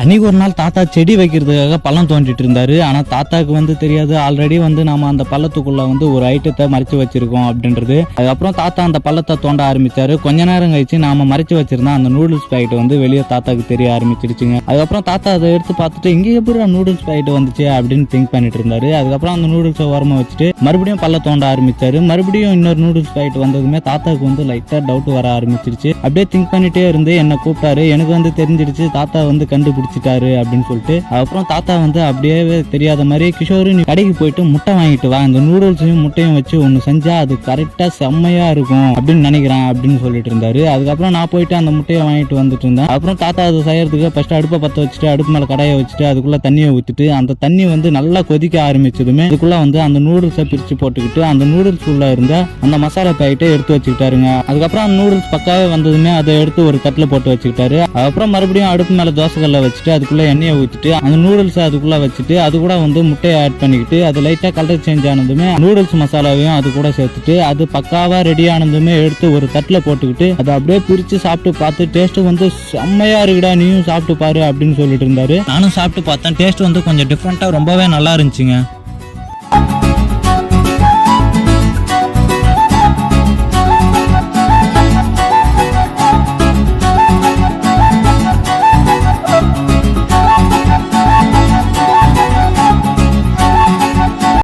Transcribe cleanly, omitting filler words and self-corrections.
அன்னைக்கு ஒரு நாள் தாத்தா செடி வைக்கிறதுக்காக பள்ளம் தோண்டிட்டு இருந்தாரு. ஆனா தாத்தாக்கு வந்து தெரியாது, ஆல்ரெடி வந்து நாம அந்த பள்ளத்துக்குள்ள வந்து ஒரு ஐட்டத்தை மறைச்சு வச்சிருக்கோம் அப்படின்றது. அதுக்கப்புறம் தாத்தா அந்த பள்ளத்தை தோண்ட ஆரம்பிச்சாரு. கொஞ்ச நேரம் கழிச்சு நாம மறைச்சு வச்சிருந்தா அந்த நூடுல்ஸ் பாக்கெட் வந்து வெளியே தாத்தாக்கு தெரிய ஆரம்பிச்சிருச்சுங்க. அதுக்கப்புறம் தாத்தா அதை எடுத்து பார்த்துட்டு இங்கே எப்படி நூடுல்ஸ் பாக்கெட் வந்துச்சு அப்படின்னு திங்க் பண்ணிட்டு இருந்தாரு. அதுக்கப்புறம் அந்த நூடுல்ஸை ஓரமா வச்சுட்டு மறுபடியும் பள்ள தோண்ட ஆரம்பிச்சாரு. மறுபடியும் இன்னொரு நூடுல்ஸ் பாக்கெட் வந்ததுமே தாத்தாக்கு வந்து லைட்டா டவுட் வர ஆரம்பிச்சிருச்சு. அப்படியே திங்க் பண்ணிட்டே இருந்து என்ன கூப்பிட்டாரு. எனக்கு வந்து தெரிஞ்சிருச்சு தாத்தா வந்து கண்டுபிடிச்சிட்டாரு அப்படின்னு சொல்லிட்டு. அப்புறம் தாத்தா வந்து அப்படியே தெரியாத மாதிரி, கிஷோரு நீ கடைக்கு போயிட்டு முட்டை வாங்கிட்டு வா, இந்த நூடுல்ஸையும் முட்டையும் வச்சு ஒன்னு செஞ்சா அது கரெக்டா செம்மையா இருக்கும் அப்படின்னு நினைக்கிறேன் அப்படின்னு சொல்லிட்டு இருந்தாரு. அதுக்கப்புறம் நான் போயிட்டு அந்த முட்டையை வாங்கிட்டு வந்துட்டு இருந்தேன். அப்புறம் தாத்தா அதை செய்யறதுக்கு ஃபர்ஸ்ட் அடுப்பை பற்ற வச்சுட்டு அடுப்பு மேல கடையை வச்சுட்டு அதுக்குள்ள தண்ணியை ஊத்திட்டு அந்த தண்ணி வந்து நல்லா கொதிக்க ஆரம்பிச்சதுமே அதுக்குள்ள வந்து அந்த நூடுல்ஸை பிரிச்சு போட்டுக்கிட்டு அந்த நூடுல்ஸ் உள்ள இருந்த அந்த மசாலா பாக்கெட்டை எடுத்து வச்சுக்கிட்டாருங்க. அதுக்கப்புறம் அந்த நூடுல்ஸ் பக்காவே வந்ததுமே அதை எடுத்து ஒரு தட்டுல போட்டு வச்சுக்கிட்டாரு. அதுக்கப்புறம் மறுபடியும் அடுப்பு மேல தோசைக்கல்ல வச்சுட்டு அதுக்குள்ள எண்ணெயை ஊற்றிட்டு அந்த நூடுல்ஸ் அதுக்குள்ள வச்சுட்டு அது கூட வந்து முட்டையை ஆட் பண்ணிக்கிட்டு அது லைட்டா கலர் சேஞ்ச் ஆனதுமே நூடுல்ஸ் மசாலாவையும் அது கூட சேர்த்துட்டு அது பக்காவா ரெடி ஆனதுமே எடுத்து ஒரு தட்டுல போட்டுக்கிட்டு அதை அப்படியே பிரிச்சு சாப்பிட்டு பார்த்து டேஸ்ட் வந்து செம்மையா இருக்குடா, நீயும் சாப்பிட்டு பாரு அப்படின்னு சொல்லிட்டு இருந்தாரு. நானும் சாப்பிட்டு பார்த்தேன். டேஸ்ட் வந்து கொஞ்சம் டிஃப்ரெண்டா ரொம்பவே நல்லா இருந்துச்சுங்க.